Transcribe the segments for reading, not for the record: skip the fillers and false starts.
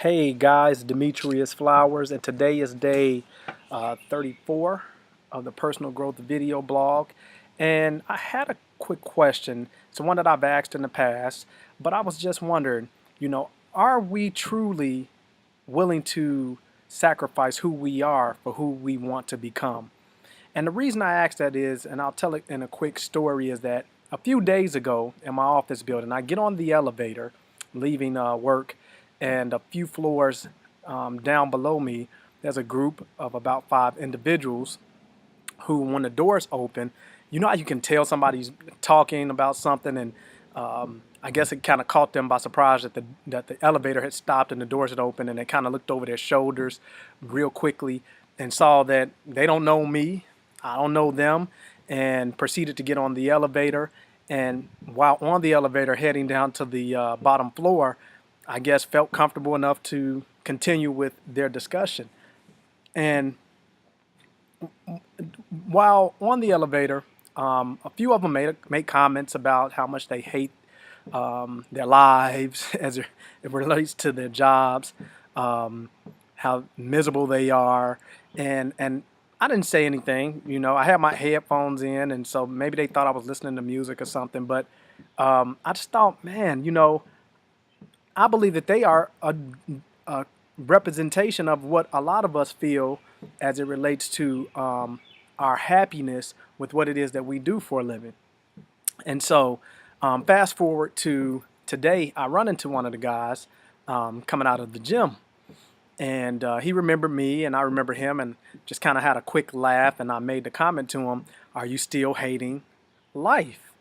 Hey guys, Demetrius Flowers, and today is day 34 of the personal growth video blog. And I had a quick question. It's one that I've asked in the past, but I was just wondering, are we truly willing to sacrifice who we are for who we want to become? And the reason I asked that is, and I'll tell it in a quick story, is that a few days ago in my office building, I get on the elevator leaving work, and a few floors down below me, there's a group of about 5 individuals who, when the doors open, you know how you can tell somebody's talking about something, and I guess it kind of caught them by surprise that the elevator had stopped and the doors had opened, and they kind of looked over their shoulders real quickly and saw that they don't know me, I don't know them, and proceeded to get on the elevator. And while on the elevator heading down to the bottom floor, I guess felt comfortable enough to continue with their discussion. And while on the elevator, a few of them made comments about how much they hate their lives as it relates to their jobs, how miserable they are, and I didn't say anything. I had my headphones in, and so maybe they thought I was listening to music or something. But I just thought, man, I believe that they are a representation of what a lot of us feel as it relates to our happiness with what it is that we do for a living. And so, fast forward to today, I run into one of the guys coming out of the gym. And he remembered me, and I remember him, and just kind of had a quick laugh. And I made the comment to him, "Are you still hating life?"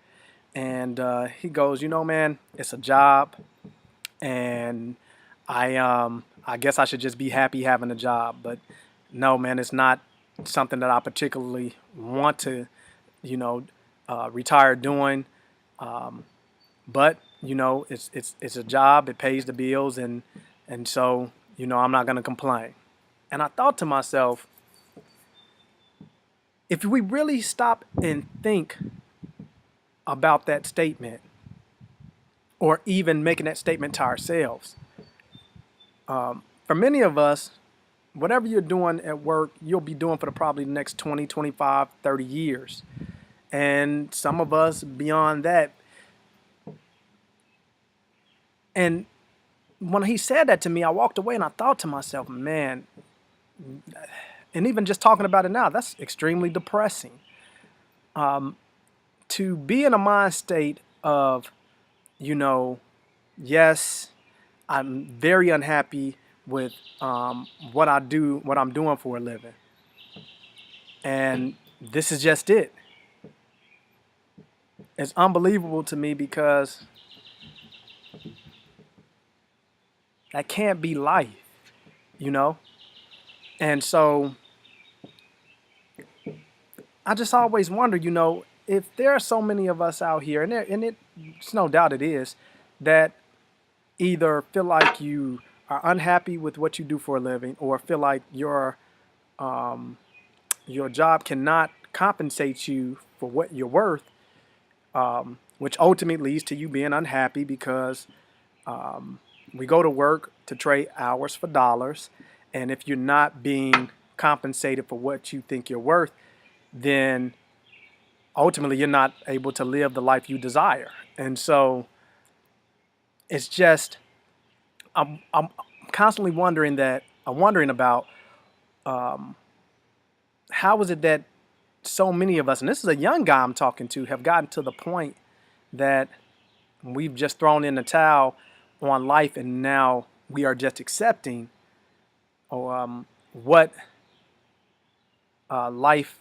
And he goes, "Man, it's a job, and I guess I should just be happy having a job. But no, man, it's not something that I particularly want to, retire doing. But it's a job. It pays the bills, and so I'm not going to complain." And I thought to myself, if we really stop and think about that statement, or even making that statement to ourselves, for many of us, whatever you're doing at work, you'll be doing for probably the next 20, 25, 30 years. And some of us beyond that. And when he said that to me, I walked away and I thought to myself, man, and even just talking about it now, that's extremely depressing. To be in a mind state of, yes, I'm very unhappy with what I do, what I'm doing for a living. And this is just it. It's unbelievable to me because that can't be life, you know? And so I just always wonder, if there are so many of us out here, it's no doubt it is, that either feel like you are unhappy with what you do for a living, or feel like your job cannot compensate you for what you're worth, which ultimately leads to you being unhappy because we go to work to trade hours for dollars, and if you're not being compensated for what you think you're worth, then ultimately you're not able to live the life you desire. And so it's just I'm constantly wondering about how is it that so many of us, and this is a young guy I'm talking to, have gotten to the point that we've just thrown in the towel on life, and now we are just accepting what life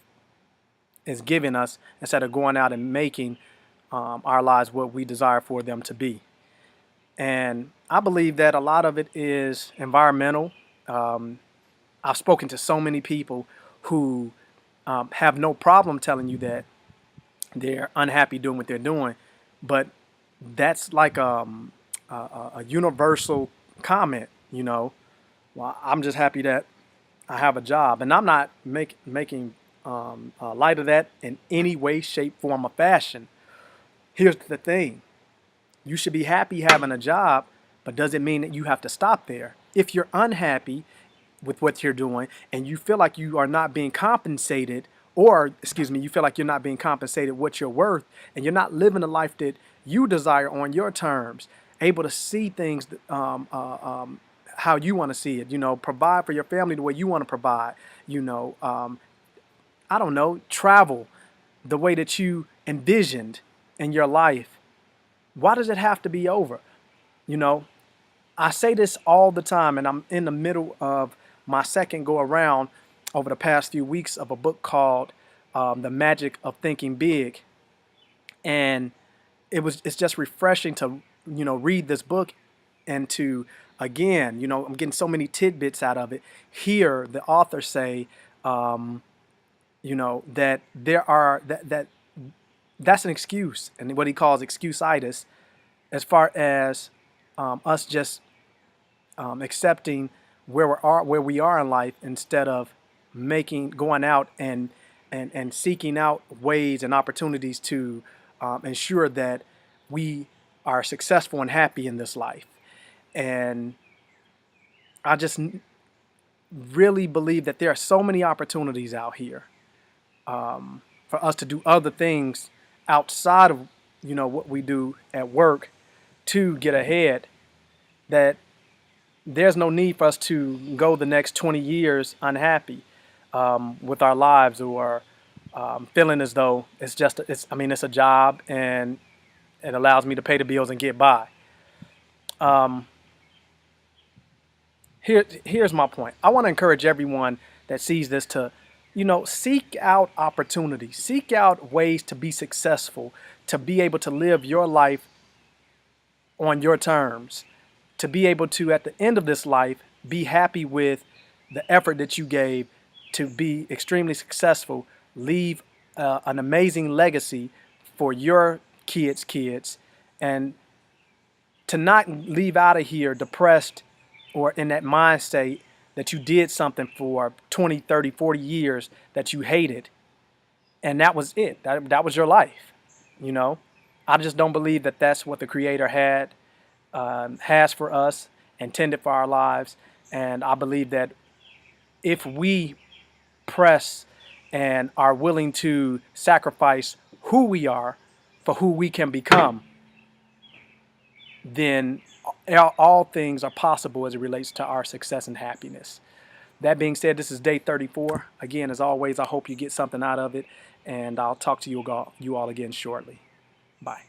is giving us instead of going out and making our lives what we desire for them to be. And I believe that a lot of it is environmental. I've spoken to so many people who have no problem telling you that they're unhappy doing what they're doing, but that's like a universal comment, Well, I'm just happy that I have a job, and I'm not making light of that in any way, shape, form, or fashion. Here's the thing: you should be happy having a job, but does it mean that you have to stop there? If you're unhappy with what you're doing and you feel like you are not being compensated, or excuse me, you feel like you're not being compensated what you're worth, and you're not living the life that you desire on your terms, able to see things how you want to see it, provide for your family the way you want to provide, I don't know, travel the way that you envisioned in your life. Why does it have to be over? You know, I say this all the time, and I'm in the middle of my second go around over the past few weeks of a book called The Magic of Thinking Big. And it's just refreshing to, read this book and to, again, I'm getting so many tidbits out of it. Hear the author say, that there are, that's an excuse, and what he calls excuse-itis, as far as us just accepting where we are in life, instead of going out and seeking out ways and opportunities to ensure that we are successful and happy in this life. And I just really believe that there are so many opportunities out here for us to do other things outside of what we do at work to get ahead, that there's no need for us to go the next 20 years unhappy with our lives, or feeling as though it's a job and it allows me to pay the bills and get by. Here's my point. I want to encourage everyone that sees this to, seek out opportunities, seek out ways to be successful, to be able to live your life on your terms, to be able to, at the end of this life, be happy with the effort that you gave to be extremely successful, leave an amazing legacy for your kids, and to not leave out of here depressed or in that mind state that you did something for 20, 30, 40 years that you hated, and that was it. That was your life. I just don't believe that that's what the Creator has for us, intended for our lives. And I believe that if we press and are willing to sacrifice who we are for who we can become, then all things are possible as it relates to our success and happiness. That being said, this is day 34. Again, as always, I hope you get something out of it, and I'll talk to you all again shortly. Bye.